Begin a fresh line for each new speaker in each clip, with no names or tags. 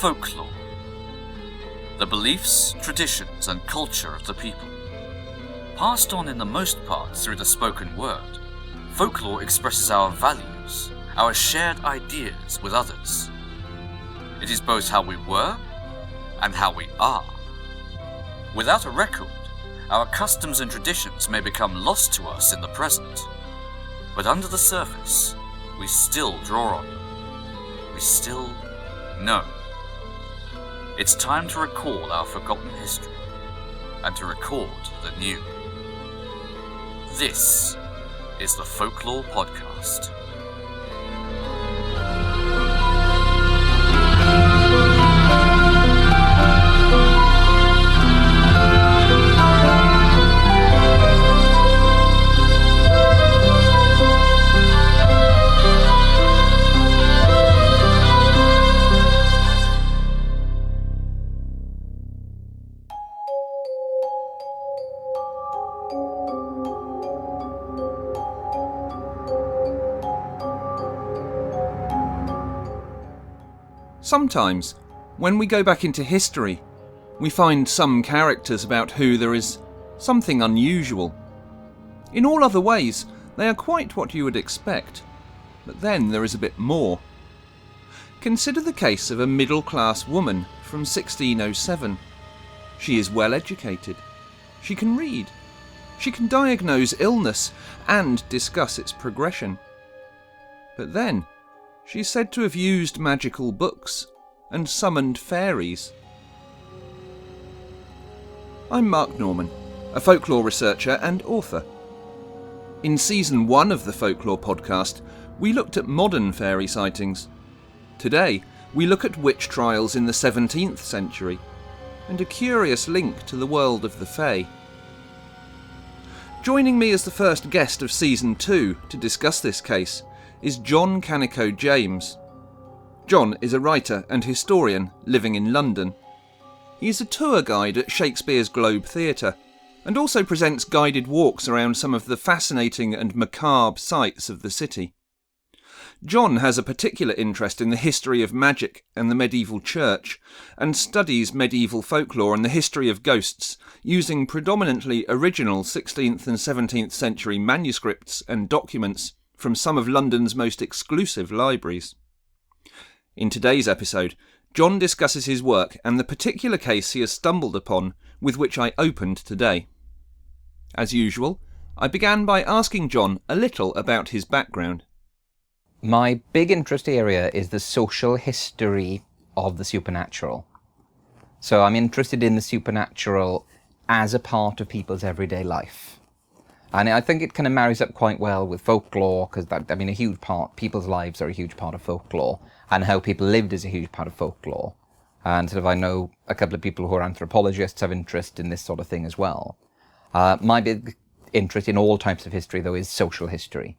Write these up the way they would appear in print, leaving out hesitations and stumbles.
Folklore. The beliefs, traditions and culture of the people. Passed on in the most part through the spoken word, folklore expresses our values, our shared ideas with others. It is both how we were and how we are. Without a record, our customs and traditions may become lost to us in the present, but under the surface, we still draw on them. We still know. It's time to recall our forgotten history and to record the new. This is the Folklore Podcast.
Sometimes, when we go back into history, we find some characters about who there is something unusual. In all other ways, they are quite what you would expect, but then there is a bit more. Consider the case of a middle-class woman from 1607. She is well educated. She can read. She can diagnose illness and discuss its progression. But then, she is said to have used magical books and summoned fairies. I'm Mark Norman, a folklore researcher and author. In Season 1 of the Folklore Podcast, we looked at modern fairy sightings. Today, we look at witch trials in the 17th century, and a curious link to the world of the Fae. Joining me as the first guest of Season 2 to discuss this case is Jon Kaneko-James. Jon is a writer and historian living in London. He is a tour guide at Shakespeare's Globe Theatre and also presents guided walks around some of the fascinating and macabre sights of the city. Jon has a particular interest in the history of magic and the medieval church and studies medieval folklore and the history of ghosts using predominantly original 16th and 17th century manuscripts and documents from some of London's most exclusive libraries. In today's episode, Jon discusses his work and the particular case he has stumbled upon with which I opened today. As usual, I began by asking Jon a little about his background.
My big interest area is the social history of the supernatural. So I'm interested in the supernatural as a part of people's everyday life. And I think it kind of marries up quite well with folklore, because a huge part, people's lives are a huge part of folklore, and how people lived is a huge part of folklore. And I know a couple of people who are anthropologists have interest in this sort of thing as well. My big interest in all types of history, though, is social history.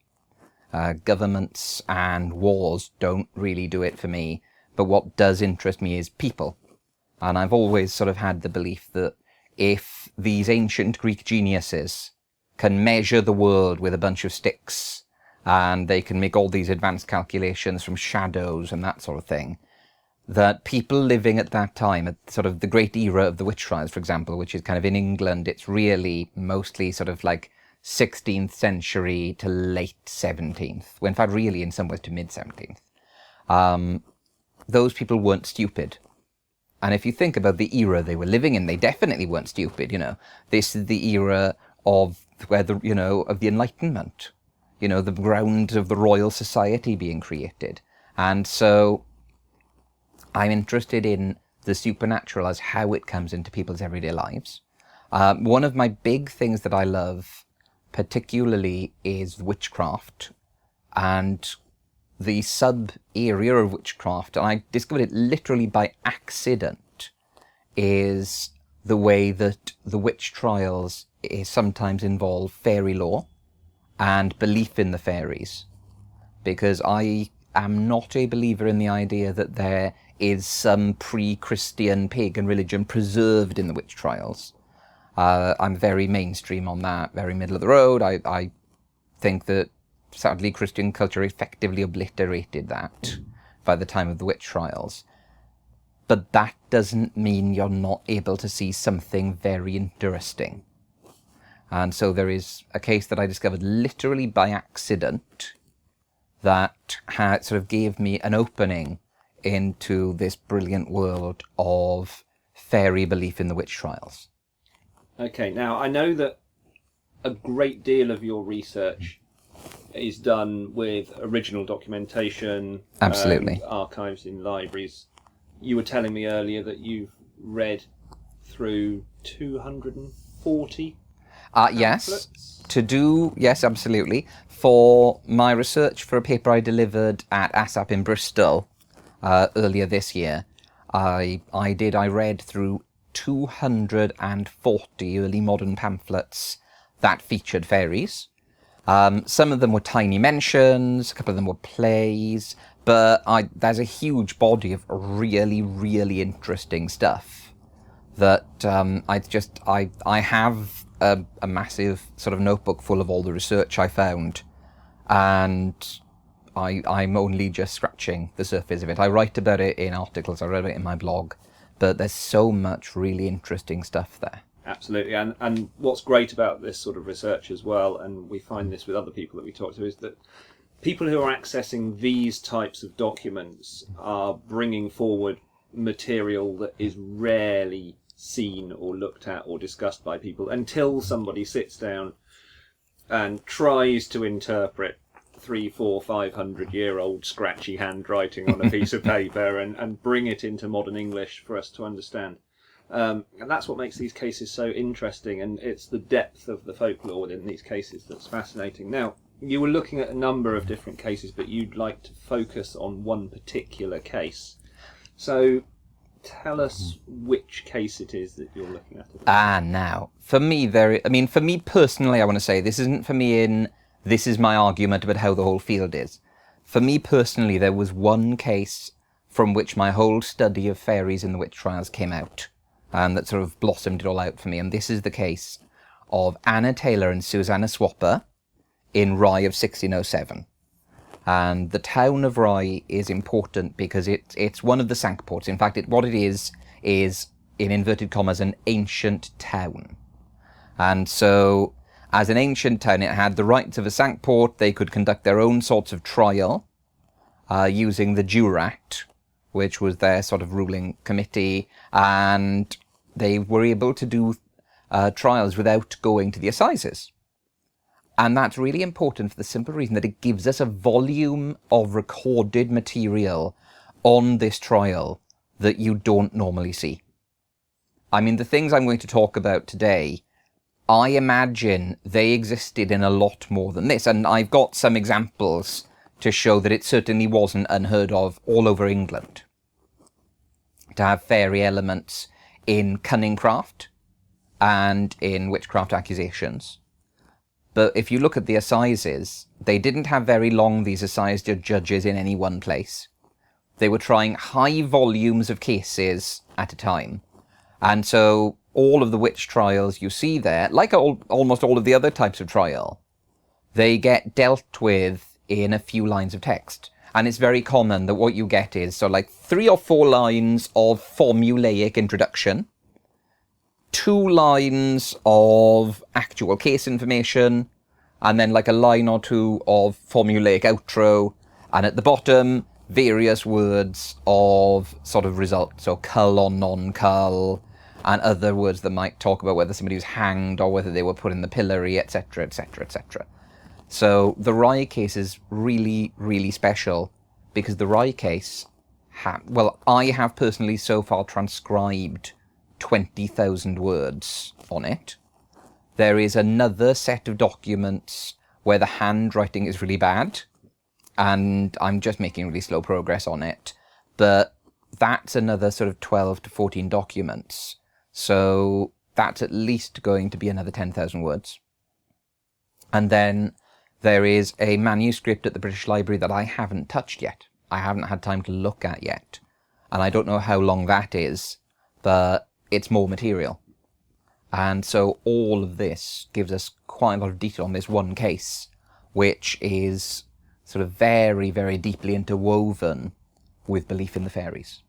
Governments and wars don't really do it for me, but what does interest me is people. And I've always sort of had the belief that if these ancient Greek geniuses can measure the world with a bunch of sticks, and they can make all these advanced calculations from shadows and that sort of thing, that people living at that time, at sort of the great era of the witch trials, for example, which is kind of in England, it's really mostly sort of like 16th century to late 17th, well, in fact, really in some ways to mid-17th. Those people weren't stupid. And if you think about the era they were living in, they definitely weren't stupid, This is the era of where of the Enlightenment, the ground of the Royal Society being created. And so I'm interested in the supernatural as how it comes into people's everyday lives. One of my big things that I love particularly is witchcraft, and the sub-area of witchcraft, and I discovered it literally by accident, is the way that the witch trials sometimes involve fairy lore and belief in the fairies, because I am not a believer in the idea that there is some pre-Christian pagan religion preserved in the witch trials. I'm very mainstream on that, very middle of the road. I think that, sadly, Christian culture effectively obliterated that by the time of the witch trials. but that doesn't mean you're not able to see something very interesting. And so there is a case that I discovered literally by accident that sort of gave me an opening into this brilliant world of fairy belief in the witch trials.
Okay, now I know that a great deal of your research is done with original documentation,
Absolutely.
Archives in libraries. You were telling me earlier that you've read through 240
Yes, yes, absolutely. For my research for a paper I delivered at ASAP in Bristol earlier this year, I read through 240 early modern pamphlets that featured fairies. Some of them were tiny mentions, a couple of them were plays, but there's a huge body of really, really interesting stuff that I have a massive sort of notebook full of all the research I found, and I'm only just scratching the surface of it. I write about it in articles, I write about it in my blog, but there's so much really interesting stuff there.
Absolutely, and what's great about this sort of research as well, and we find this with other people that we talk to, is that people who are accessing these types of documents are bringing forward material that is rarely seen or looked at or discussed by people until somebody sits down and tries to interpret 300, 400, 500-year-old scratchy handwriting on a piece of paper and bring it into modern English for us to understand. And that's what makes these cases so interesting, and it's the depth of the folklore within these cases that's fascinating. Now, you were looking at a number of different cases, but you'd like to focus on one particular case. So tell us which case it is that you're looking at.
Now, for me personally, I want to say, this isn't for me this is my argument about how the whole field is. For me personally, there was one case from which my whole study of fairies in the witch trials came out, and that sort of blossomed it all out for me. And this is the case of Anna Taylor and Susanna Swapper in Rye of 1607. And the town of Rye is important because it's one of the Cinque Ports. In fact, what it is, in inverted commas, an ancient town. And so, as an ancient town, it had the rights of a Cinque Port. They could conduct their own sorts of trial using the Jurat, which was their sort of ruling committee, and they were able to do trials without going to the assizes. And that's really important for the simple reason that it gives us a volume of recorded material on this trial that you don't normally see. I mean, the things I'm going to talk about today, I imagine they existed in a lot more than this. And I've got some examples to show that it certainly wasn't unheard of all over England to have fairy elements in cunning craft and in witchcraft accusations. But if you look at the assizes, they didn't have very long, these assize judges, in any one place. They were trying high volumes of cases at a time. And so all of the witch trials you see there, like almost all of the other types of trial, they get dealt with in a few lines of text. And it's very common that what you get is, so like 3 or 4 lines of formulaic introduction, 2 lines of actual case information, and then like a line or 2 of formulaic outro, and at the bottom, various words of sort of results, so cull or non-cull, and other words that might talk about whether somebody was hanged or whether they were put in the pillory, etc., etc., etc. So the Rye case is really, really special because the Rye case, I have personally so far transcribed 20,000 words on it. There is another set of documents where the handwriting is really bad, and I'm just making really slow progress on it. But that's another sort of 12 to 14 documents. So that's at least going to be another 10,000 words. And then there is a manuscript at the British Library that I haven't touched yet. I haven't had time to look at yet. And I don't know how long that is, but it's more material. And so all of this gives us quite a lot of detail on this one case, which is sort of very, very deeply interwoven with belief in the fairies.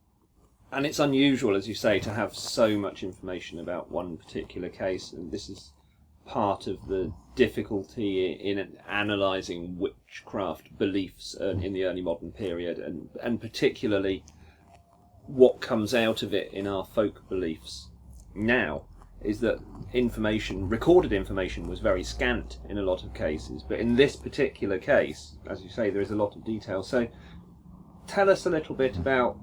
And it's unusual, as you say, to have so much information about one particular case, and this is part of the difficulty in analysing witchcraft beliefs in the early modern period, and particularly what comes out of it in our folk beliefs now, is that recorded information was very scant in a lot of cases, but in this particular case, as you say, there is a lot of detail. So tell us a little bit about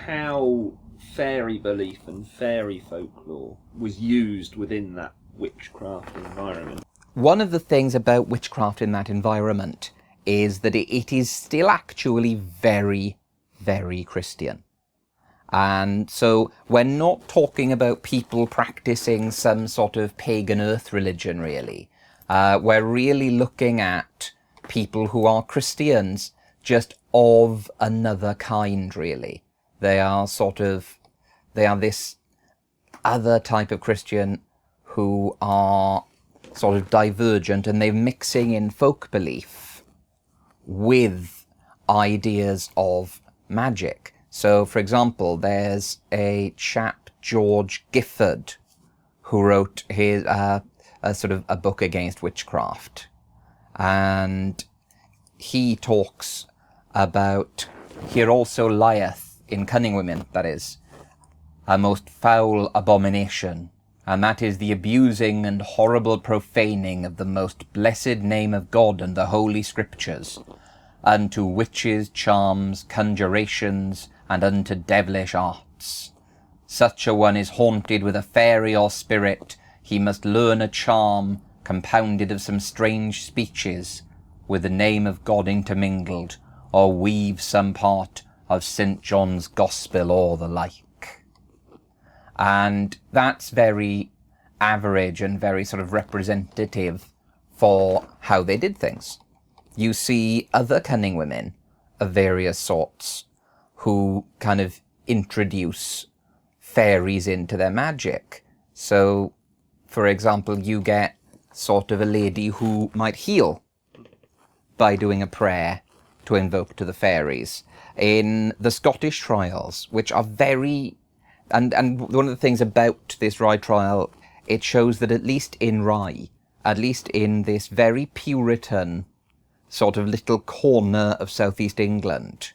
how fairy belief and fairy folklore was used within that witchcraft environment.
One of the things about witchcraft in that environment is that it is still actually very, very Christian. And so we're not talking about people practicing some sort of pagan earth religion, really. We're really looking at people who are Christians, just of another kind, really. They are this other type of Christian who are sort of divergent, and they're mixing in folk belief with ideas of magic. So, for example, there's a chap, George Gifford, who wrote his a book against witchcraft, and he talks about "Here also lieth in cunning women, that is, a most foul abomination, and that is the abusing and horrible profaning of the most blessed name of God and the holy scriptures, unto witches, charms, conjurations, and unto devilish arts. Such a one is haunted with a fairy or spirit, he must learn a charm, compounded of some strange speeches, with the name of God intermingled, or weave some part of St. John's Gospel or the like." And that's very average and very sort of representative for how they did things. You see other cunning women of various sorts who kind of introduce fairies into their magic. So, for example, you get sort of a lady who might heal by doing a prayer to invoke to the fairies. In the Scottish trials, which are very... And one of the things about this Rye trial, it shows that at least in Rye, at least in this very Puritan sort of little corner of southeast England,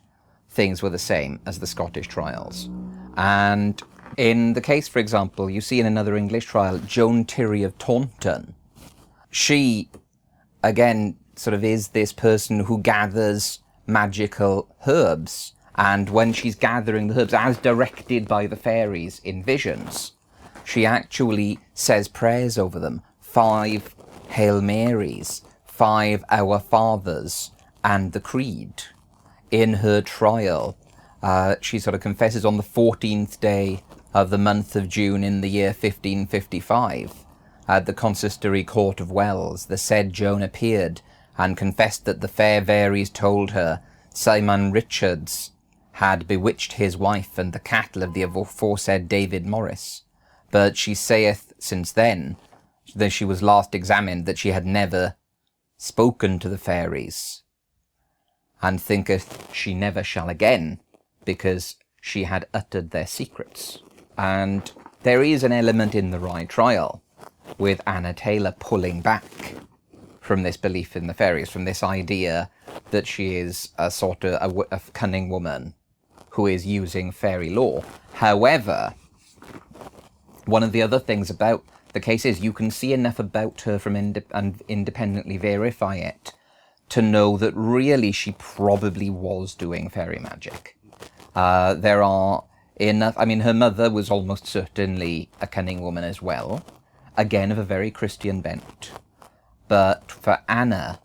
things were the same as the Scottish trials. And in the case, for example, you see in another English trial, Joan Tirry of Taunton. She, again, sort of is this person who gathers magical herbs. And when she's gathering the herbs, as directed by the fairies in visions, she actually says prayers over them. 5 Hail Marys, 5 Our Fathers, and the Creed. In her trial, she sort of confesses on the 14th day of the month of June in the year 1555, at the consistory court of Wells, the said Joan appeared and confessed that the fair Fairies told her Simon Richards had bewitched his wife and the cattle of the aforesaid David Morris. But she saith since then, that she was last examined, that she had never spoken to the fairies, and thinketh she never shall again, because she had uttered their secrets. And there is an element in the Rye trial with Anna Taylor pulling back from this belief in the fairies, from this idea that she is a sort of a cunning woman who is using fairy lore. However, one of the other things about the case is you can see enough about her from and independently verify it to know that really she probably was doing fairy magic. There are enough... I mean, her mother was almost certainly a cunning woman as well, again of a very Christian bent. But for Anna,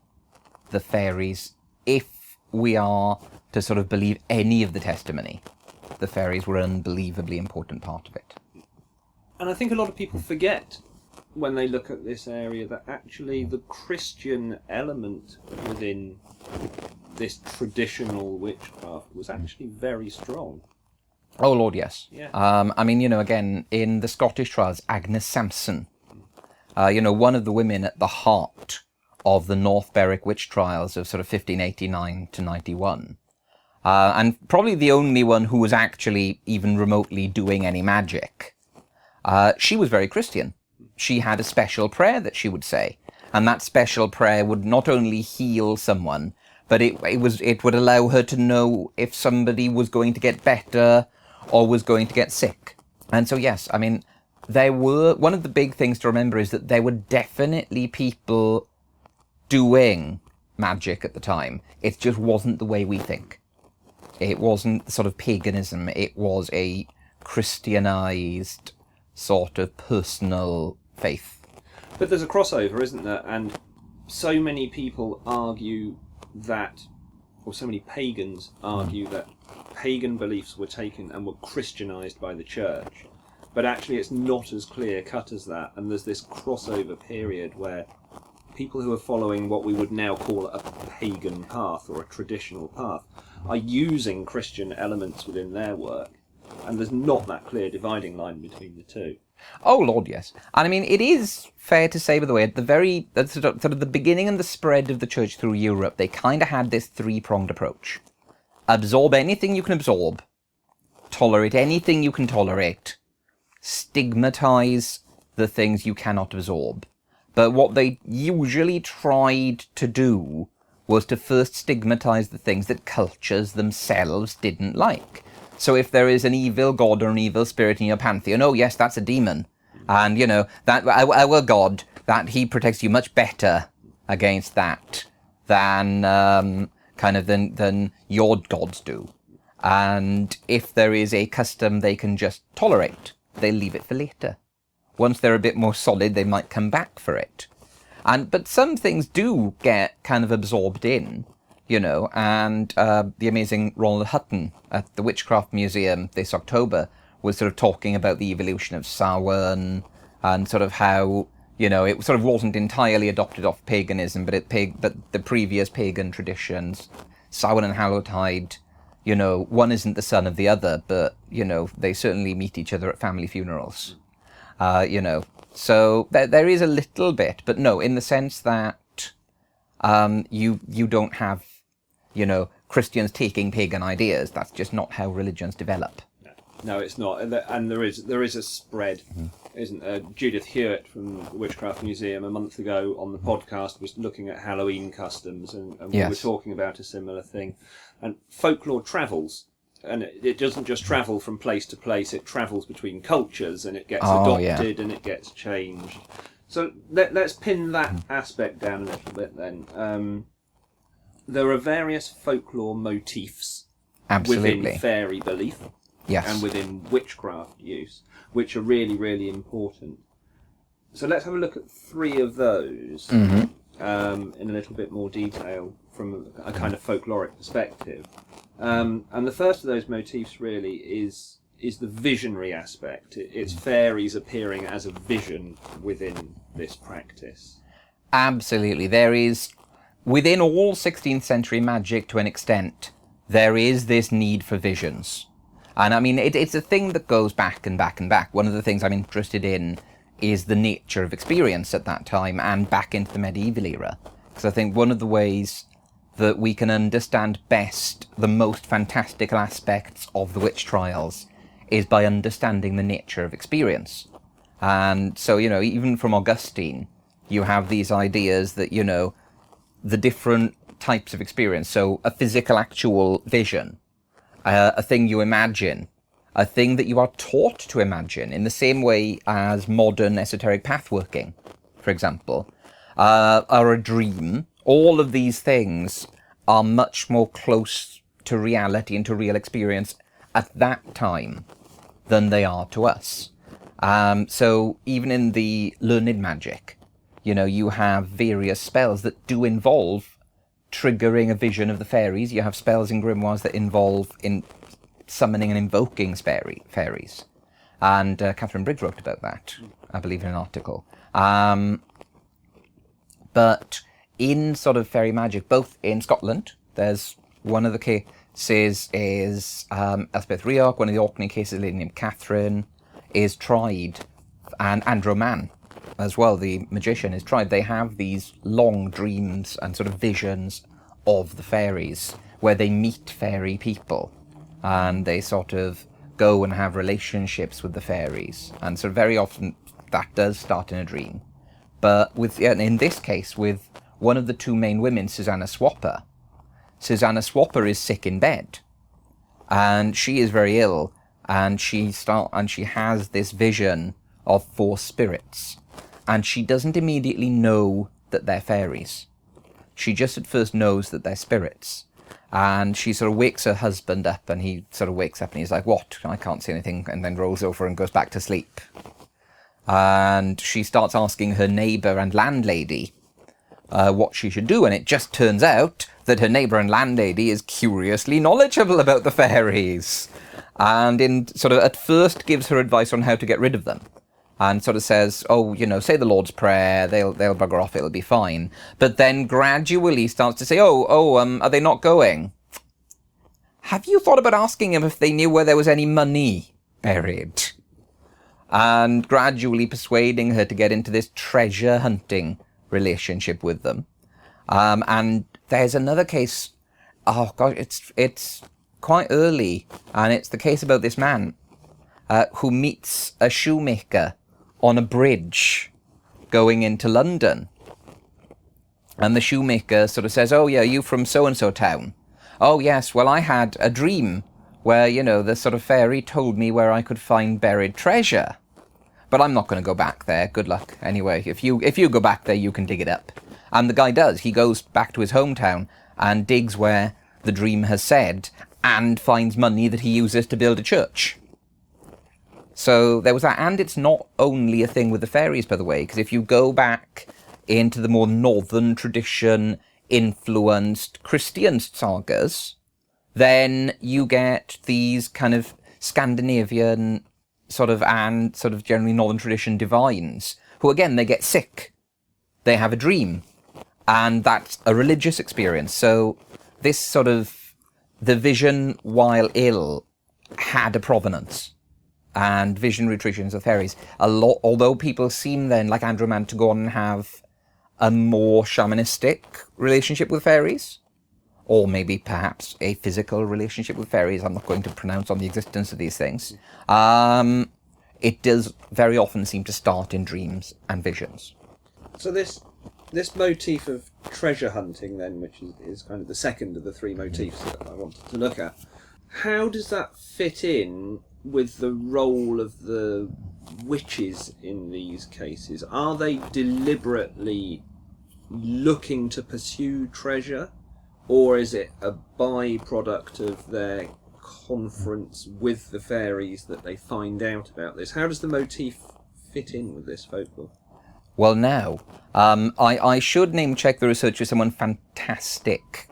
the fairies, if we are to sort of believe any of the testimony, the fairies were an unbelievably important part of it.
And I think a lot of people forget when they look at this area that actually the Christian element within this traditional witchcraft was actually very strong.
Oh, Lord, yes.
Yeah.
I mean, you know, again, in the Scottish trials, Agnes Sampson, one of the women at the heart of the North Berwick witch trials of sort of 1589 to 91, and probably the only one who was actually even remotely doing any magic. She was very Christian. She had a special prayer that she would say, and that special prayer would not only heal someone, but it would allow her to know if somebody was going to get better or was going to get sick. And so, yes, I mean, one of the big things to remember is that there were definitely people doing magic at the time. It just wasn't the way we think. It wasn't sort of paganism. It was a Christianized sort of personal faith.
But there's a crossover, isn't there? And so many people argue that, or so many pagans argue that pagan beliefs were taken and were Christianized by the church. But actually it's not as clear cut as that, and there's this crossover period where people who are following what we would now call a pagan path or a traditional path are using Christian elements within their work, and there's not that clear dividing line between the two.
Oh Lord, yes. And I mean, it is fair to say, by the way, at the beginning and the spread of the church through Europe, they kind of had this three-pronged approach. Absorb anything you can absorb, tolerate anything you can tolerate, stigmatize the things you cannot absorb. But what they usually tried to do was to first stigmatize the things that cultures themselves didn't like. So if there is an evil god or an evil spirit in your pantheon, oh yes, that's a demon. And, you know, that our god, that he protects you much better against that than than your gods do. And if there is a custom they can just tolerate, they leave it for later. Once they're a bit more solid, they might come back for it. But some things do get kind of absorbed in, you know, and the amazing Ronald Hutton at the Witchcraft Museum this October was sort of talking about the evolution of Samhain and sort of how, you know, it sort of wasn't entirely adopted off paganism, but the previous pagan traditions, Samhain and Hallowtide, you know, one isn't the son of the other, but, you know, they certainly meet each other at family funerals. You know, so there is a little bit, but no, in the sense that you don't have, you know, Christians taking pagan ideas. That's just not how religions develop.
No, it's not, and there is a spread, isn't there? Judith Hewitt from the Witchcraft Museum a month ago on the podcast was looking at Halloween customs, and we were talking about a similar thing. And folklore travels. And it doesn't just travel from place to place, it travels between cultures, and it gets adopted and it gets changed. So let's pin that aspect down a little bit then. There are various folklore motifs within fairy belief and within witchcraft use, which are really, really important. So let's have a look at three of those in a little bit more detail from a kind of folkloric perspective. And the first of those motifs really is the visionary aspect. It's fairies appearing as a vision within this practice.
Absolutely. There is, within all 16th century magic to an extent, there is this need for visions. And I mean, it's a thing that goes back and back and back. One of the things I'm interested in is the nature of experience at that time and back into the medieval era. Because I think one of the ways that we can understand best the most fantastical aspects of the witch trials is by understanding the nature of experience. And so, you know, even from Augustine, you have these ideas that, you know, the different types of experience. So a physical actual vision, a thing you imagine, a thing that you are taught to imagine in the same way as modern esoteric pathworking, for example, or a dream. All of these things are much more close to reality and to real experience at that time than they are to us. So even in the learned magic, you know, you have various spells that do involve triggering a vision of the fairies. You have spells in grimoires that involve in summoning and invoking fairies. And Catherine Briggs wrote about that, I believe, in an article. But in sort of fairy magic, both in Scotland, there's one of the cases is Elspeth Rioch, one of the Orkney cases, a lady named Catherine, is tried, and Andrew Mann as well, the magician, is tried. They have these long dreams and sort of visions of the fairies, where they meet fairy people, and they sort of go and have relationships with the fairies. And so very often that does start in a dream. But in this case, with one of the two main women, Susanna Swapper is sick in bed, and she is very ill, and she has this vision of 4 spirits, and she doesn't immediately know that they're fairies. She just at first knows that they're spirits. And she sort of wakes her husband up, and he sort of wakes up and he's like, "What? I can't see anything," and then rolls over and goes back to sleep. And she starts asking her neighbour and landlady what she should do, and it just turns out that her neighbour and landlady is curiously knowledgeable about the fairies, and at first gives her advice on how to get rid of them, and sort of says, say the Lord's Prayer, they'll bugger off, it'll be fine. But then gradually starts to say, are they not going? Have you thought about asking them if they knew where there was any money buried? And gradually persuading her to get into this treasure hunting relationship with them. And there's another case, it's quite early, and it's the case about this man who meets a shoemaker on a bridge going into London. And the shoemaker sort of says, "Oh yeah, you from so-and-so town?" "Oh yes, well I had a dream where, the sort of fairy told me where I could find buried treasure. But I'm not going to go back there. Good luck. Anyway, if you go back there, you can dig it up." And the guy does. He goes back to his hometown and digs where the dream has said, and finds money that he uses to build a church. So there was that. And it's not only a thing with the fairies, by the way, because if you go back into the more northern tradition influenced Christian sagas, then you get these kind of Scandinavian and generally northern tradition divines who, again, they get sick, they have a dream, and that's a religious experience. So this the vision, while ill, had a provenance. And visionary traditions of fairies, although people seem then, like Andrew Mann, to go on and have a more shamanistic relationship with fairies, or maybe perhaps a physical relationship with fairies. I'm not going to pronounce on the existence of these things. It does very often seem to start in dreams and visions.
So this motif of treasure hunting, then, which is kind of the second of the 3 motifs that I wanted to look at, how does that fit in with the role of the witches in these cases? Are they deliberately looking to pursue treasure, or is it a byproduct of their conference with the fairies that they find out about this? How does the motif fit in with this folklore?
Well, now, I should name check the researcher, someone fantastic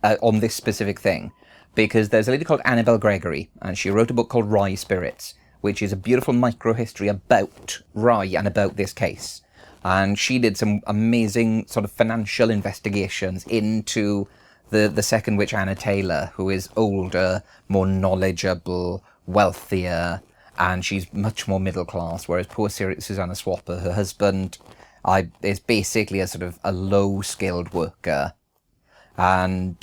on this specific thing, because there's a lady called Annabel Gregory, and she wrote a book called Rye Spirits, which is a beautiful microhistory about Rye and about this case. And she did some amazing financial investigations into the second witch, Anna Taylor, who is older, more knowledgeable, wealthier, and she's much more middle class, whereas poor Susanna Swapper, her husband, is basically a low-skilled worker. And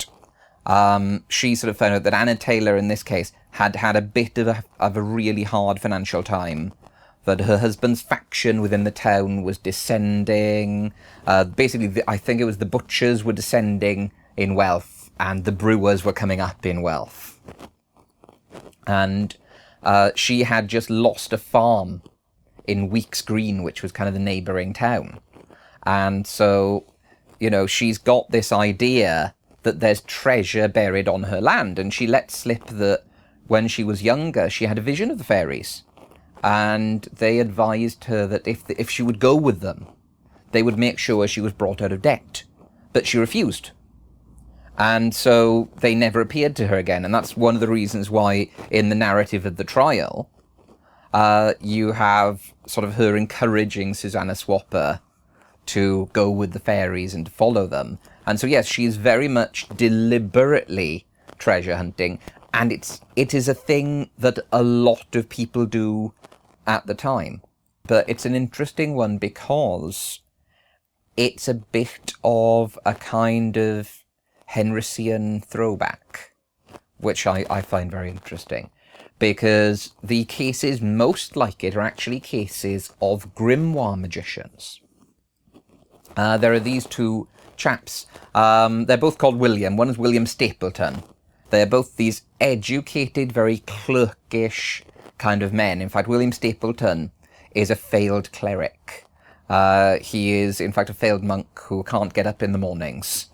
she found out that Anna Taylor, in this case, had a bit of a really hard financial time, that her husband's faction within the town was descending. Basically, I think it was the butchers were descending in wealth, and the brewers were coming up in wealth. And she had just lost a farm in Weeks Green, which was kind of the neighbouring town. And so, she's got this idea that there's treasure buried on her land, and she let slip that when she was younger, she had a vision of the fairies, and they advised her that if she would go with them, they would make sure she was brought out of debt. But she refused. And so they never appeared to her again, and that's one of the reasons why in the narrative of the trial, you have her encouraging Susanna Swapper to go with the fairies and to follow them. And so, yes, she is very much deliberately treasure hunting, and it is a thing that a lot of people do at the time. But it's an interesting one because it's a bit of a kind of Henrysian throwback, which I find very interesting, because the cases most like it are actually cases of grimoire magicians. There are these two chaps. They're both called William. One is William Stapleton. They're both these educated, very clerkish kind of men. In fact, William Stapleton is a failed cleric. He is, in fact, a failed monk who can't get up in the mornings.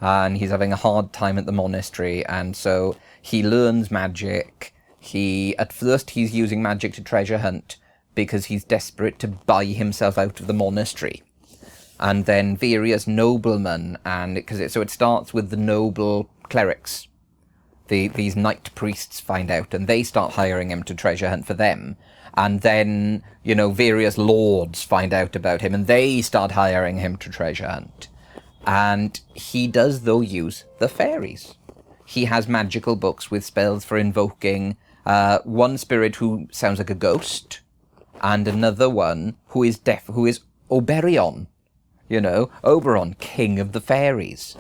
And he's having a hard time at the monastery, and so he learns magic. At first he's using magic to treasure hunt because he's desperate to buy himself out of the monastery. And then various noblemen, so it starts with the noble clerics. These knight priests find out, and they start hiring him to treasure hunt for them. And then, various lords find out about him, and they start hiring him to treasure hunt. And he does, though, use the fairies. He has magical books with spells for invoking one spirit who sounds like a ghost, and another one who is deaf, who is Oberon. Oberon, king of the fairies.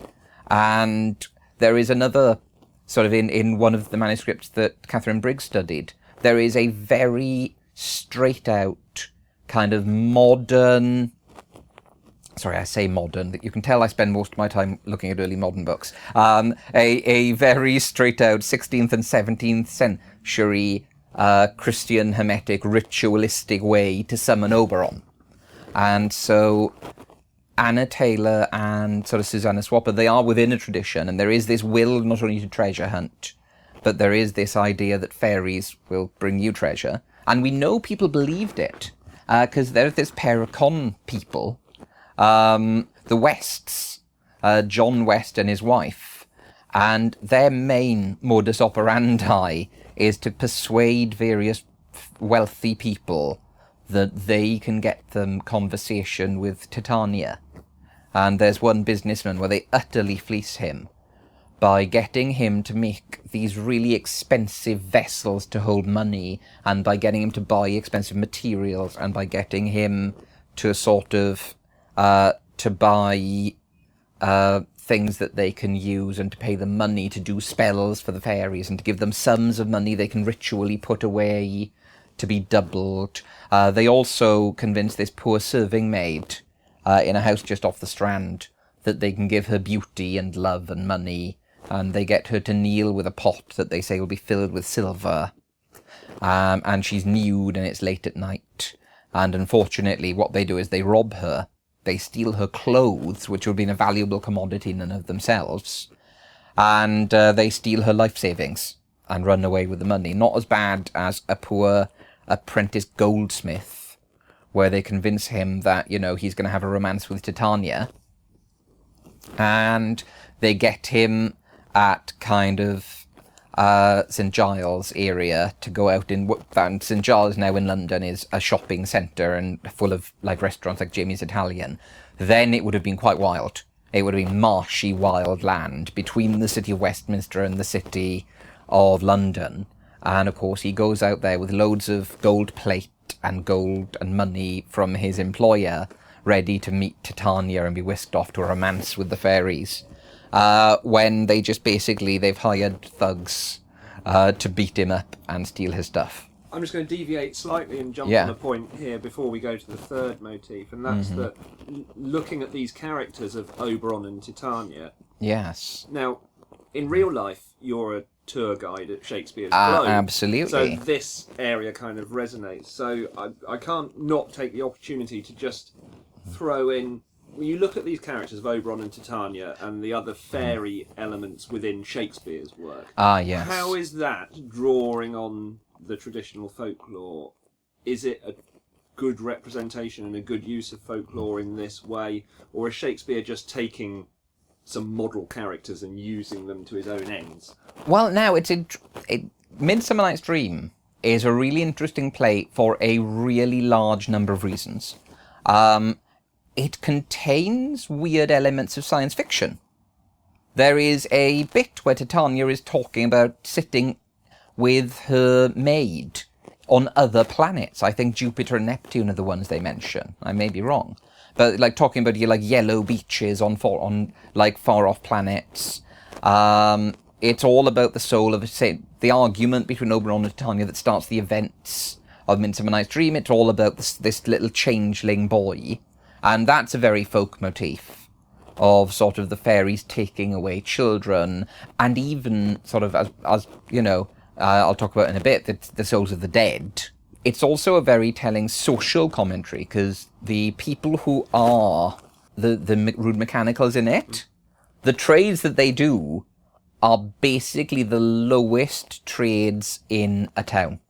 And there is another, sort of in one of the manuscripts that Catherine Briggs studied, there is a very straight-out kind of modern... Sorry, I say modern. You can tell I spend most of my time looking at early modern books. A very straight-out 16th and 17th century Christian hermetic ritualistic way to summon Oberon. And so Anna Taylor and sort of Susanna Swapper, they are within a tradition, and there is this will not only to treasure hunt, but there is this idea that fairies will bring you treasure. And we know people believed it, because there's this pair of con people, the Wests, John West and his wife, and their main modus operandi is to persuade various wealthy people that they can get them conversation with Titania. And there's one businessman where they utterly fleece him by getting him to make these really expensive vessels to hold money, and by getting him to buy expensive materials, and by getting him to sort of to buy things that they can use, and to pay them money to do spells for the fairies, and to give them sums of money they can ritually put away to be doubled. They also convince this poor serving maid in a house just off the Strand that they can give her beauty and love and money, and they get her to kneel with a pot that they say will be filled with silver. And she's nude, and it's late at night. And unfortunately, what they do is they rob her. They steal her clothes, which would have been a valuable commodity in and of themselves. And they steal her life savings and run away with the money. Not as bad as a poor apprentice goldsmith, where they convince him that, he's going to have a romance with Titania. And they get him at kind of St Giles area to go out in... And St Giles now in London is a shopping centre and full of restaurants like Jamie's Italian. Then it would have been quite wild. It would have been marshy, wild land between the city of Westminster and the city of London. And of course he goes out there with loads of gold plate and gold and money from his employer, ready to meet Titania and be whisked off to a romance with the fairies. When they just they've hired thugs to beat him up and steal his stuff.
I'm just going to deviate slightly and jump on a point here before we go to the third motif, and that's that looking at these characters of Oberon and Titania.
Yes.
Now, in real life, you're a tour guide at Shakespeare's Globe.
Absolutely.
So this area kind of resonates. So I can't not take the opportunity to just throw in... When you look at these characters of Oberon and Titania and the other fairy elements within Shakespeare's work,
yes.
How is that drawing on the traditional folklore? Is it a good representation and a good use of folklore in this way, or is Shakespeare just taking some model characters and using them to his own ends?
Well, now, Midsummer Night's Dream is a really interesting play for a really large number of reasons. It contains weird elements of science fiction. There is a bit where Titania is talking about sitting with her maid on other planets. I think Jupiter and Neptune are the ones they mention. I may be wrong. But talking about yellow beaches on far off planets. It's all about the soul of, say, the argument between Oberon and Titania that starts the events of Midsummer Night's Dream. It's all about this little changeling boy. And that's a very folk motif of sort of the fairies taking away children, and even sort of, as you know, I'll talk about in a bit, the souls of the dead. It's also a very telling social commentary, because the people who are the rude mechanicals in it, the trades that they do are basically the lowest trades in a town.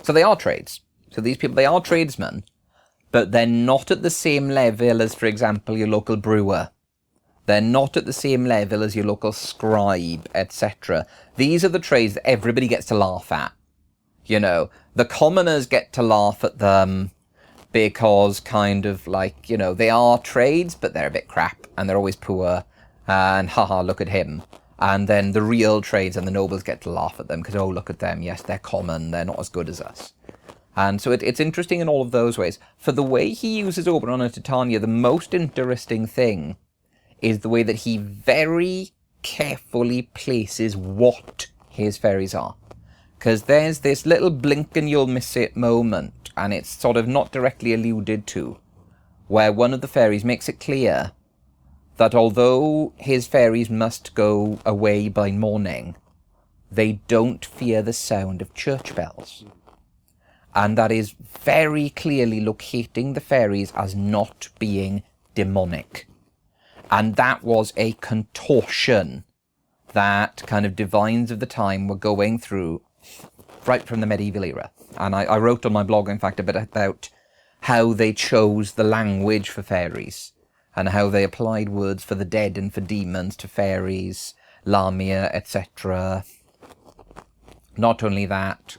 So they are trades. So these people, they are tradesmen, but they're not at the same level as, for example, your local brewer. They're not at the same level as your local scribe, etc. These are the trades that everybody gets to laugh at. You know, the commoners get to laugh at them because kind of like, you know, they are trades, but they're a bit crap, and they're always poor, and haha, look at him. And then the real trades and the nobles get to laugh at them because, oh, look at them, yes, they're common, they're not as good as us. And so it's interesting in all of those ways. For the way he uses Oberon and Titania, the most interesting thing is the way that he very carefully places what his fairies are. Because there's this little blink and you'll miss it moment, and it's sort of not directly alluded to, where one of the fairies makes it clear that although his fairies must go away by morning, they don't fear the sound of church bells. And that is very clearly locating the fairies as not being demonic. And that was a contortion that kind of divines of the time were going through right from the medieval era. And I wrote on my blog, in fact, a bit about how they chose the language for fairies, and how they applied words for the dead and for demons to fairies, Lamia, etc. Not only that,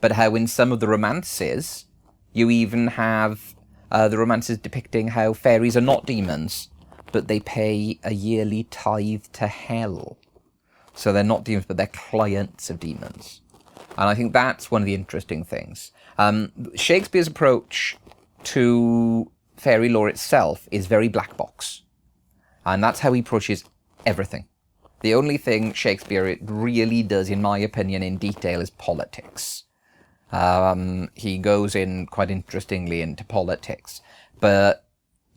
but how in some of the romances, you even have the romances depicting how fairies are not demons, but they pay a yearly tithe to hell. So they're not demons, but they're clients of demons. And I think that's one of the interesting things. Shakespeare's approach to fairy lore itself is very black box. And that's how he approaches everything. The only thing Shakespeare really does, in my opinion, in detail is politics. He goes in quite interestingly into politics. But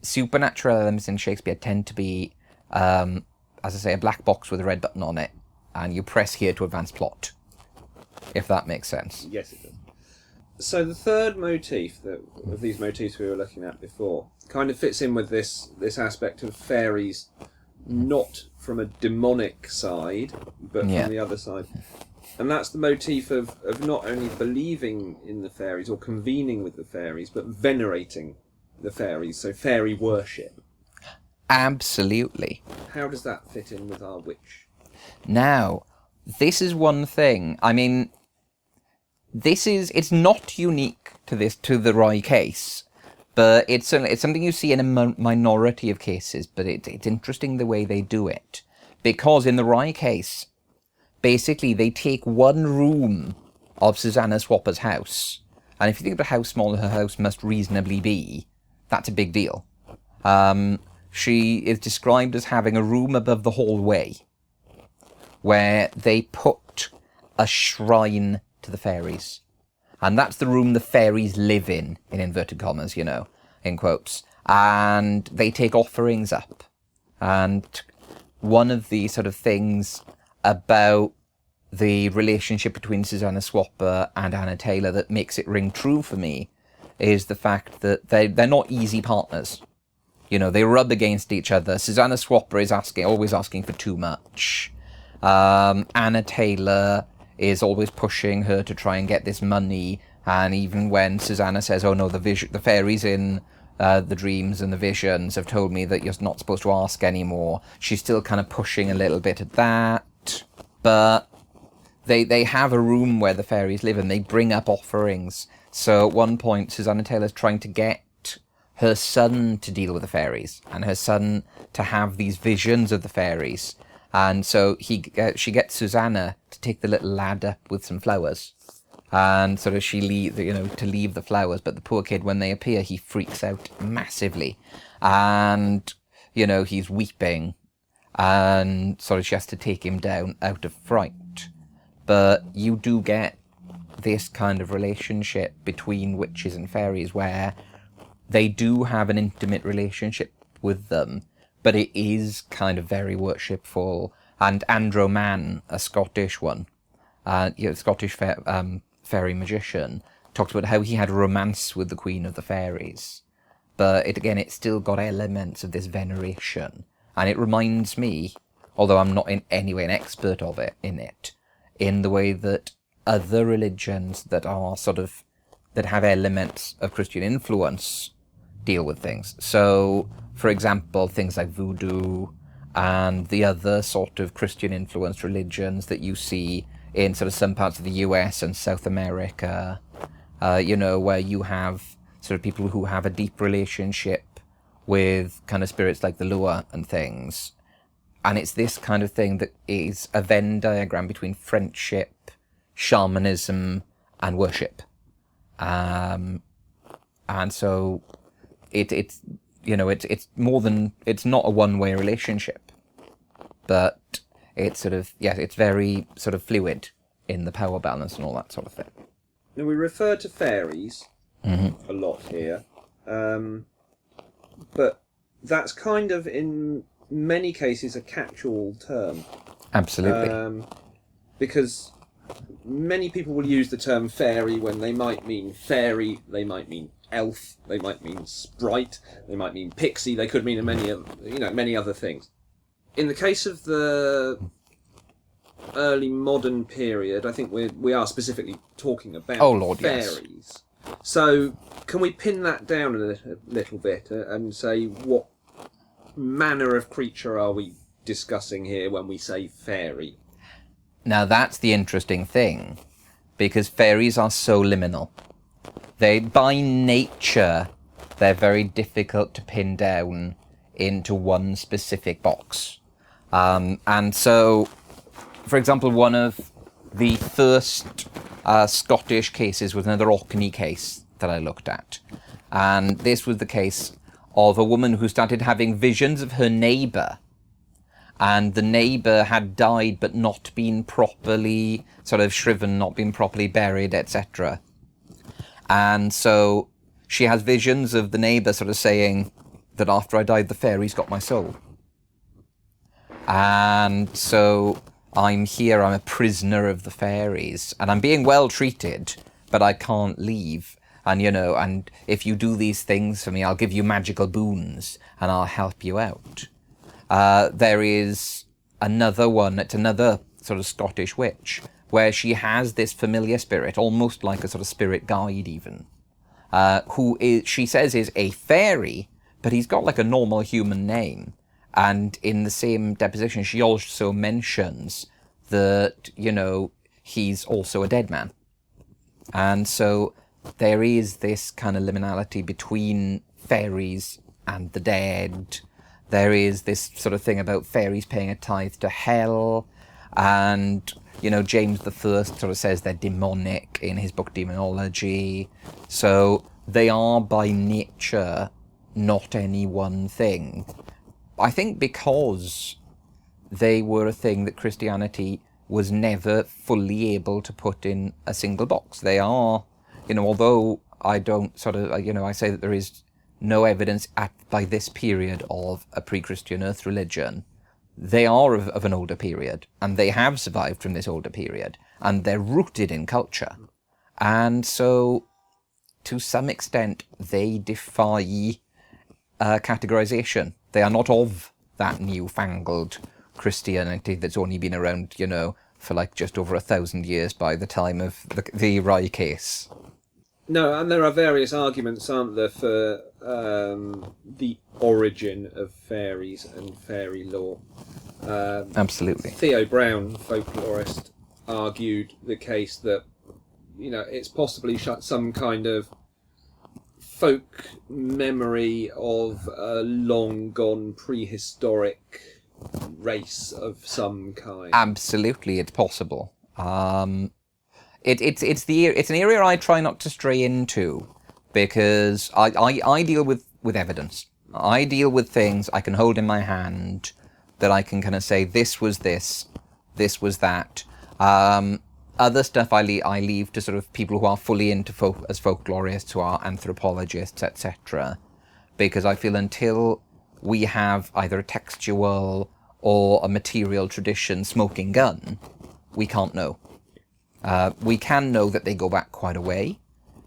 supernatural elements in Shakespeare tend to be, as I say, a black box with a red button on it. And you press here to advance plot, if that makes sense.
Yes, it does. So the third motif of these motifs we were looking at before kind of fits in with this aspect of fairies, not from a demonic side, but from the other side. And that's the motif of not only believing in the fairies or convening with the fairies, but venerating the fairies, so fairy worship.
Absolutely.
How does that fit in with our witch?
Now, this is one thing. I mean, it's not unique to the Rye case, but it's something you see in a minority of cases, but it's interesting the way they do it. Because in the Rye case, basically they take one room of Susanna Swapper's house, and if you think about how small her house must reasonably be, that's a big deal. She is described as having a room above the hallway, where they put a shrine to the fairies. And that's the room the fairies live in inverted commas, you know, in quotes. And they take offerings up. And one of the sort of things about the relationship between Susanna Swapper and Anna Taylor that makes it ring true for me is the fact that they're not easy partners. You know, they rub against each other. Susanna Swapper is always asking for too much. Anna Taylor is always pushing her to try and get this money, and even when Susanna says, oh no, the fairies in the dreams and the visions have told me that you're not supposed to ask anymore, she's still kind of pushing a little bit at that. But they have a room where the fairies live, and they bring up offerings. So at one point, Susanna Taylor's trying to get her son to deal with the fairies, and her son to have these visions of the fairies. And so she gets Susanna to take the little lad up with some flowers, and sort of to leave the flowers. But the poor kid, when they appear, he freaks out massively, and he's weeping, and sort of she has to take him down out of fright. But you do get this kind of relationship between witches and fairies where they do have an intimate relationship with them, but it is kind of very worshipful. And Andrew Mann, a Scottish one, Scottish fairy magician, talks about how he had a romance with the Queen of the Fairies. But it's still got elements of this veneration. And it reminds me, although I'm not in any way an expert of it, in the way that other religions that are that have elements of Christian influence deal with things. So, for example, things like voodoo and the other sort of Christian influenced religions that you see in sort of some parts of the US and South America, where you have sort of people who have a deep relationship with kind of spirits like the Lua and things. And it's this kind of thing that is a Venn diagram between friendship, shamanism, and worship. And so it's more than, it's not a one-way relationship, but it's sort of, it's very sort of fluid in the power balance and all that sort of thing.
Now, we refer to fairies a lot here, but that's kind of, in many cases, a catch-all term.
Absolutely.
Because many people will use the term fairy when they might mean fairy, they might mean elf, they might mean sprite, they might mean pixie, they could mean many other things. In the case of the early modern period, I think we are specifically talking about fairies. Yes. So can we pin that down a little bit and say what manner of creature are we discussing here when we say fairy?
Now that's the interesting thing, because fairies are so liminal. They, by nature, they're very difficult to pin down into one specific box. And so, for example, one of the first Scottish cases was another Orkney case that I looked at. And this was the case of a woman who started having visions of her neighbour. And the neighbour had died but not been properly sort of shriven, not been properly buried, etc. And so she has visions of the neighbour sort of saying that after I died, the fairies got my soul. And so I'm here, I'm a prisoner of the fairies, and I'm being well treated, but I can't leave. And, and if you do these things for me, I'll give you magical boons, and I'll help you out. There is another one, it's another sort of Scottish witch, where she has this familiar spirit, almost like a sort of spirit guide even, who she says is a fairy, but he's got like a normal human name. And in the same deposition, she also mentions that, he's also a dead man. And so there is this kind of liminality between fairies and the dead. There is this sort of thing about fairies paying a tithe to hell. And, James I sort of says they're demonic in his book Demonology. So they are by nature not any one thing. I think because they were a thing that Christianity was never fully able to put in a single box. They are, although I don't sort of, I say that there is no evidence by this period of a pre-Christian earth religion, they are of an older period, and they have survived from this older period, and they're rooted in culture. And so, to some extent, they defy categorization. They are not of that newfangled Christianity that's only been around, for like just over 1,000 years by the time of the Rye case.
No, and there are various arguments, aren't there, for the origin of fairies and fairy lore.
Absolutely.
Theo Brown, folklorist, argued the case that, it's possibly some kind of folk memory of a long-gone prehistoric race of some kind.
Absolutely, it's possible. It's an area I try not to stray into, because I deal with evidence. I deal with things I can hold in my hand, that I can kind of say, this was this was that. Other stuff I leave to sort of people who are fully into as folklorists, who are anthropologists, etc. Because I feel until we have either a textual or a material tradition smoking gun, we can't know. We can know that they go back quite a way.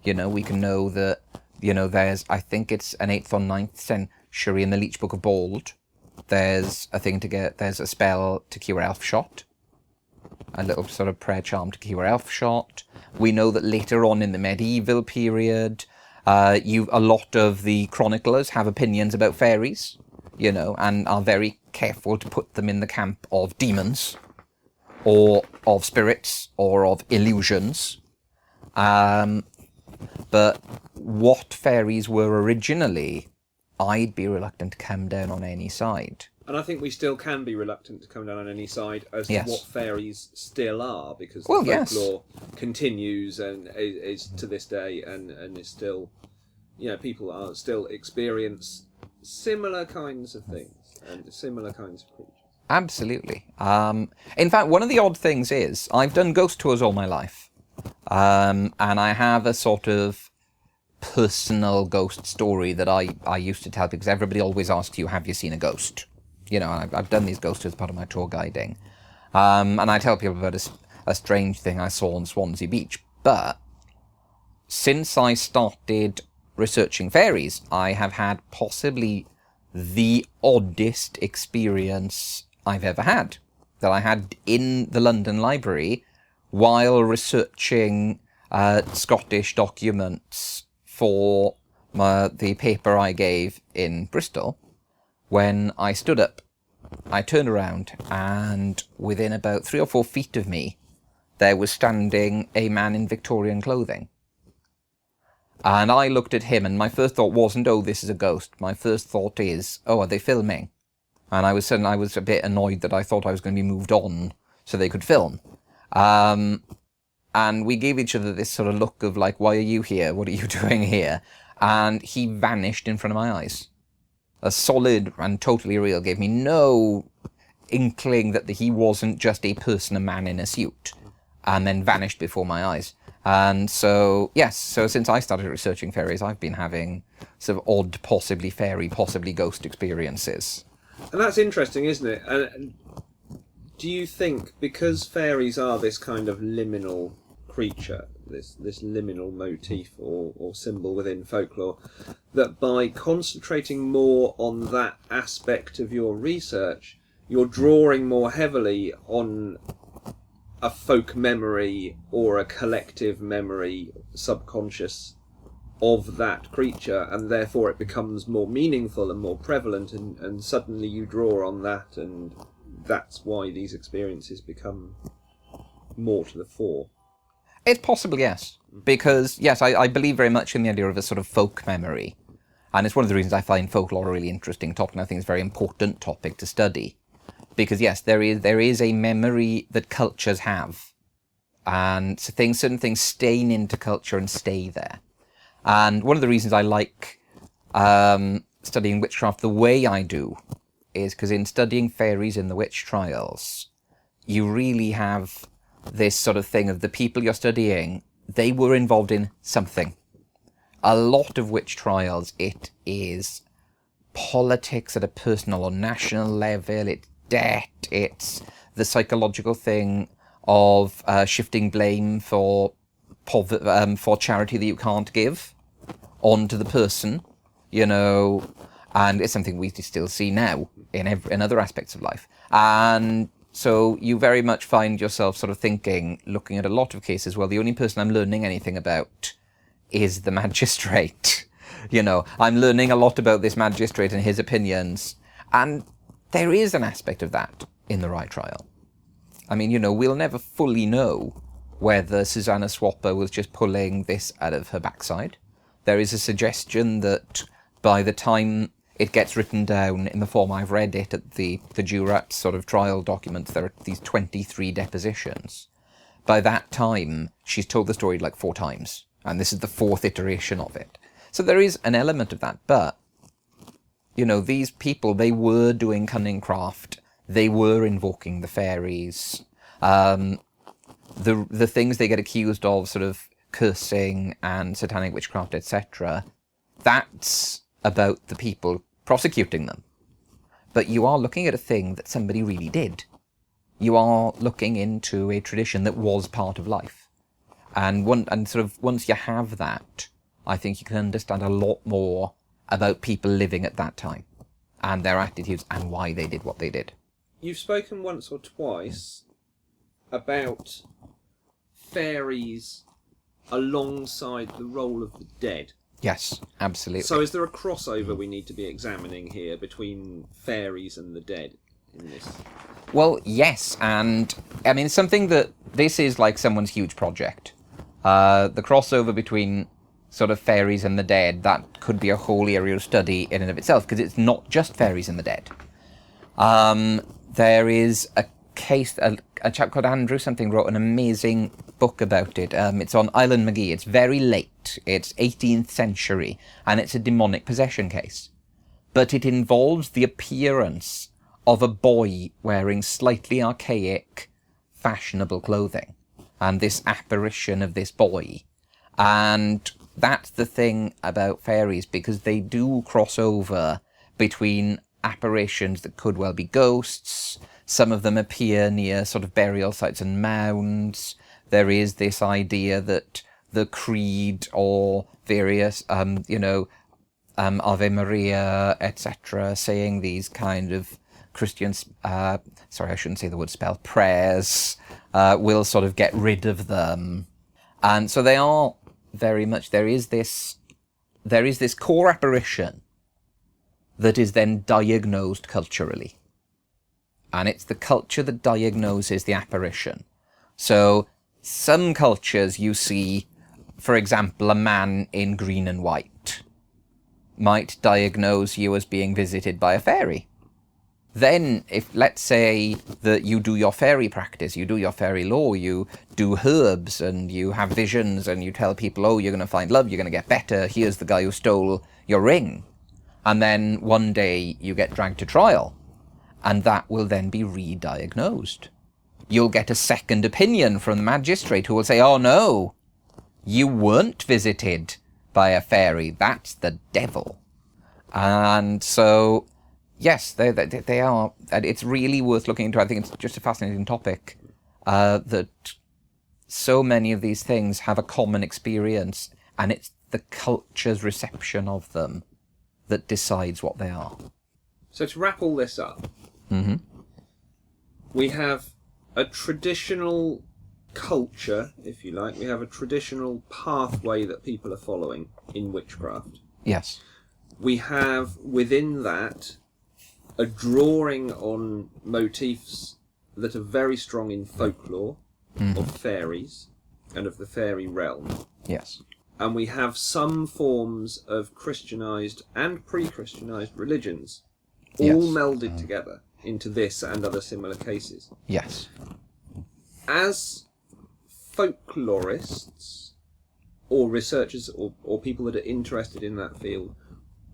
We can know that, there's, I think it's an 8th or 9th century in the Leech Book of Bald. There's a spell to cure elf shot. A little sort of prayer charm to cure elf shot. We know that later on in the medieval period, a lot of the chroniclers have opinions about fairies, and are very careful to put them in the camp of demons, or of spirits, or of illusions. But what fairies were originally, I'd be reluctant to come down on any side.
And I think we still can be reluctant to come down on any side as to what fairies still are, because the folklore continues and is to this day and is still, people are still experience similar kinds of things and similar kinds of creatures.
Absolutely. In fact, one of the odd things is I've done ghost tours all my life, and I have a sort of personal ghost story that I used to tell, because everybody always asks you, have you seen a ghost? I've done these ghosts as part of my tour guiding. And I tell people about a strange thing I saw on Swansea Beach. But since I started researching fairies, I have had possibly the oddest experience I've ever had. That I had in the London Library while researching Scottish documents for the paper I gave in Bristol. When I stood up, I turned around, and within about 3 or 4 feet of me, there was standing a man in Victorian clothing. And I looked at him, and my first thought wasn't, oh, this is a ghost. My first thought is, oh, are they filming? And I was a bit annoyed that I thought I was going to be moved on so they could film. And we gave each other this sort of look of like, why are you here? What are you doing here? And he vanished in front of my eyes. A solid and totally real, gave me no inkling that he wasn't just a person, a man in a suit, and then vanished before my eyes. And so, yes, so since I started researching fairies, I've been having sort of odd, possibly fairy, possibly ghost experiences.
And that's interesting, isn't it? And do you think, because fairies are this kind of liminal creature, this liminal motif or symbol within folklore, that by concentrating more on that aspect of your research, you're drawing more heavily on a folk memory or a collective memory, subconscious, of that creature, and therefore it becomes more meaningful and more prevalent, and suddenly you draw on that, and that's why these experiences become more to the fore?
It's possible, yes. Because, yes, I believe very much in the idea of a sort of folk memory. And it's one of the reasons I find folklore a really interesting topic, and I think it's a very important topic to study. Because, yes, there is a memory that cultures have. And so certain things stain into culture and stay there. And one of the reasons I like studying witchcraft the way I do is because in studying fairies in the witch trials, you really have this sort of thing of the people you're studying, they were involved in something. A lot of witch trials, it is politics at a personal or national level, it's debt, it's the psychological thing of shifting blame for charity that you can't give onto the person, and it's something we still see now in other aspects of life. And so you very much find yourself sort of thinking, looking at a lot of cases, well, the only person I'm learning anything about is the magistrate. I'm learning a lot about this magistrate and his opinions. And there is an aspect of that in the right trial. I mean, we'll never fully know whether Susanna Swapper was just pulling this out of her backside. There is a suggestion that by the time it gets written down in the form I've read it at the Jurat sort of trial documents, there are these 23 depositions. By that time, she's told the story like 4 times, and this is the 4th iteration of it. So there is an element of that, but, these people, they were doing cunning craft. they were invoking the fairies. The things they get accused of, sort of cursing and satanic witchcraft, etc., that's about the people prosecuting them. But you are looking at a thing that somebody really did. You are looking into a tradition that was part of life. And once you have that, I think you can understand a lot more about people living at that time and their attitudes and why they did what they did.
You've spoken once or twice about fairies alongside the role of the dead.
Yes, absolutely.
So is there a crossover we need to be examining here between fairies and the dead in this?
Well, yes, and I mean, something that this is like someone's huge project. The crossover between sort of fairies and the dead, that could be a whole area of study in and of itself, because it's not just fairies and the dead. There is a case, a chap called Andrew something wrote an amazing book about it. It's on Island McGee. It's very late. It's 18th century, and it's a demonic possession case. But it involves the appearance of a boy wearing slightly archaic, fashionable clothing, and this apparition of this boy. And that's the thing about fairies, because they do cross over between apparitions that could well be ghosts. Some of them appear near sort of burial sites and mounds. There is this idea that the creed or various, Ave Maria, etc., saying these kind of Christian, I shouldn't say the word spell, prayers, will sort of get rid of them. And so they are very much, there is this core apparition that is then diagnosed culturally. And it's the culture that diagnoses the apparition. So some cultures you see, for example, a man in green and white might diagnose you as being visited by a fairy. Then, if let's say that you do your fairy practice, you do your fairy lore, you do herbs and you have visions and you tell people, oh, you're going to find love, you're going to get better, here's the guy who stole your ring. And then one day you get dragged to trial, and that will then be re-diagnosed. You'll get a second opinion from the magistrate who will say, oh no, you weren't visited by a fairy, that's the devil. And so, yes, they are. It's really worth looking into. I think it's just a fascinating topic, that so many of these things have a common experience, and it's the culture's reception of them that decides what they are.
So to wrap all this up, we have a traditional culture, if you like. We have a traditional pathway that people are following in witchcraft.
Yes.
We have within that a drawing on motifs that are very strong in folklore of fairies and of the fairy realm.
Yes.
And we have some forms of Christianized and pre-Christianized religions all melded together into this and other similar cases.
Yes.
As folklorists or researchers or people that are interested in that field,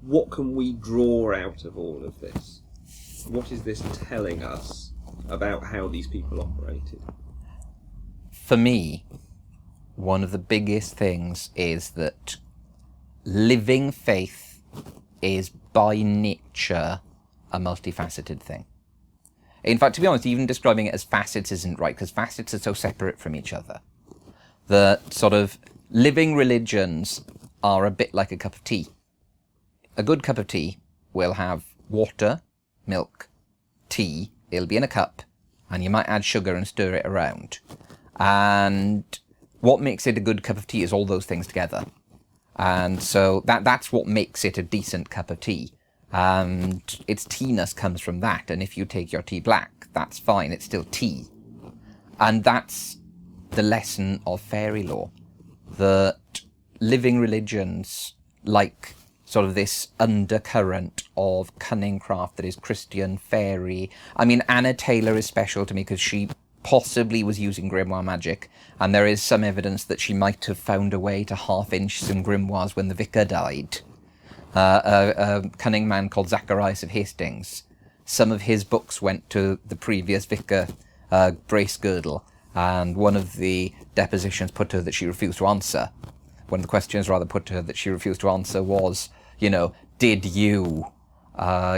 what can we draw out of all of this? What is this telling us about how these people operated?
For me, one of the biggest things is that living faith is by nature a multifaceted thing. In fact, to be honest, even describing it as facets isn't right, because facets are so separate from each other. The sort of living religions are a bit like a cup of tea. A good cup of tea will have water, milk, tea, it'll be in a cup, and you might add sugar and stir it around. And what makes it a good cup of tea is all those things together. And so that's what makes it a decent cup of tea. And its teeness comes from that. And if you take your tea black, that's fine, it's still tea. And that's the lesson of fairy lore. That living religions, like sort of this undercurrent of cunning craft that is Christian, fairy. I mean, Anna Taylor is special to me because she possibly was using grimoire magic, and there is some evidence that she might have found a way to half-inch some grimoires when the vicar died. A cunning man called Zacharias of Hastings some of his books went to the previous vicar, Brace Girdle, and one of the depositions put to her that she refused to answer, one of the questions rather put to her that she refused to answer was, did you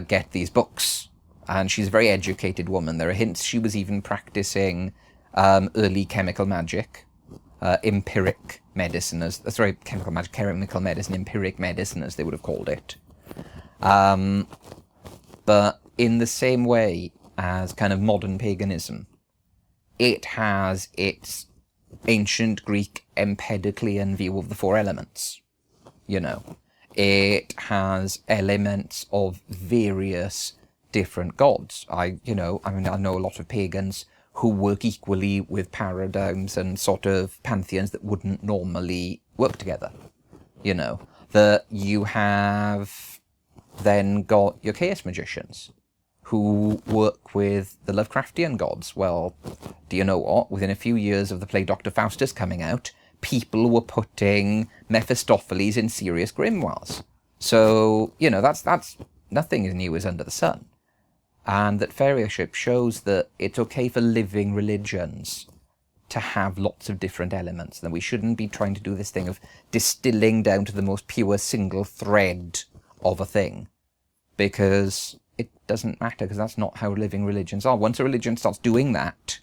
get these books? And she's a very educated woman. There are hints she was even practicing early chemical magic, empiric medicine, chemical medicine, empiric medicine, as they would have called it. But in the same way as kind of modern paganism, it has its ancient Greek Empedoclean view of the four elements. It has elements of various different gods. I know a lot of pagans who work equally with paradigms and sort of pantheons that wouldn't normally work together. That you have then got your chaos magicians who work with the Lovecraftian gods. Well, do you know what? Within a few years of the play Dr. Faustus coming out, people were putting Mephistopheles in serious grimoires. So, that's nothing is new as under the sun. And that fairiership shows that it's okay for living religions to have lots of different elements. That we shouldn't be trying to do this thing of distilling down to the most pure single thread of a thing. Because it doesn't matter, because that's not how living religions are. Once a religion starts doing that,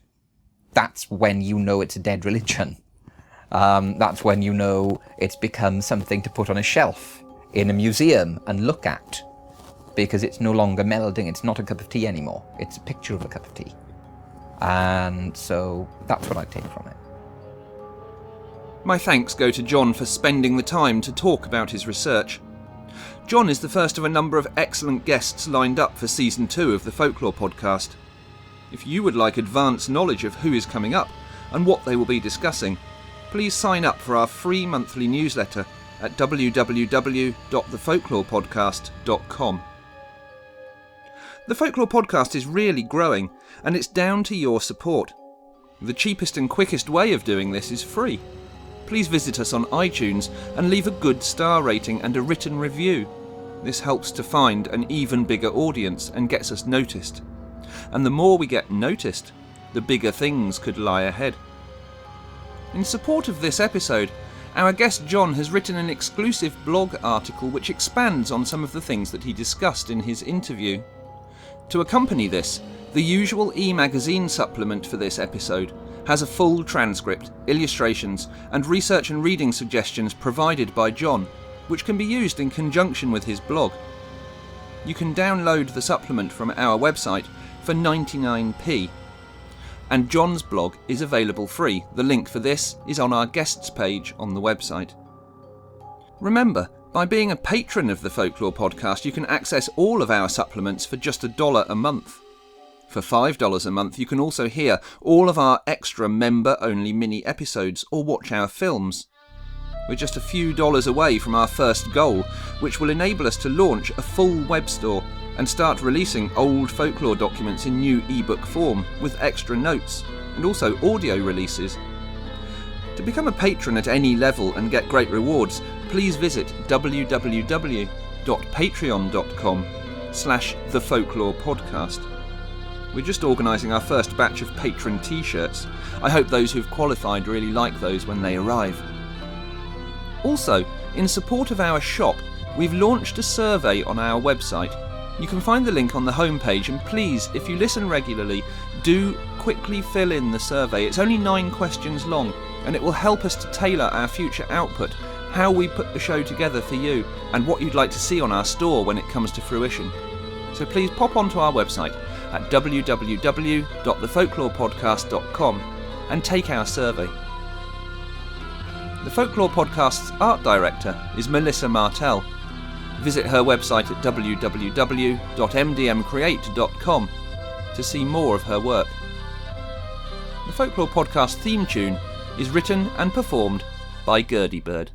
that's when you know it's a dead religion. That's when you know it's become something to put on a shelf in a museum and look at. Because it's no longer melding, it's not a cup of tea anymore. It's a picture of a cup of tea. And so that's what I take from it.
My thanks go to Jon for spending the time to talk about his research. Jon is the first of a number of excellent guests lined up for Season 2 of the Folklore Podcast. If you would like advance knowledge of who is coming up and what they will be discussing, please sign up for our free monthly newsletter at www.thefolklorepodcast.com. The Folklore Podcast is really growing, and it's down to your support. The cheapest and quickest way of doing this is free. Please visit us on iTunes and leave a good star rating and a written review. This helps to find an even bigger audience and gets us noticed. And the more we get noticed, the bigger things could lie ahead. In support of this episode, our guest Jon has written an exclusive blog article which expands on some of the things that he discussed in his interview. To accompany this, the usual e-magazine supplement for this episode has a full transcript, illustrations, and research and reading suggestions provided by Jon, which can be used in conjunction with his blog. You can download the supplement from our website for 99p. And Jon's blog is available free. The link for this is on our guests page on the website. Remember, by being a patron of the Folklore Podcast, you can access all of our supplements for just $1 a month. For $5 a month, you can also hear all of our extra member-only mini episodes or watch our films. We're just a few dollars away from our first goal, which will enable us to launch a full web store and start releasing old folklore documents in new ebook form with extra notes and also audio releases. To become a patron at any level and get great rewards, please visit www.patreon.com/thefolklorepodcast. We're just organising our first batch of patron t-shirts. I hope those who've qualified really like those when they arrive. Also, in support of our shop, we've launched a survey on our website. You can find the link on the homepage, and please, if you listen regularly, do quickly fill in the survey. It's only 9 questions long, and it will help us to tailor our future output, how we put the show together for you, and what you'd like to see on our store when it comes to fruition. So please pop onto our website at www.thefolklorepodcast.com and take our survey. The Folklore Podcast's art director is Melissa Martell. Visit her website at www.mdmcreate.com to see more of her work. The Folklore Podcast theme tune is written and performed by Gurdybird.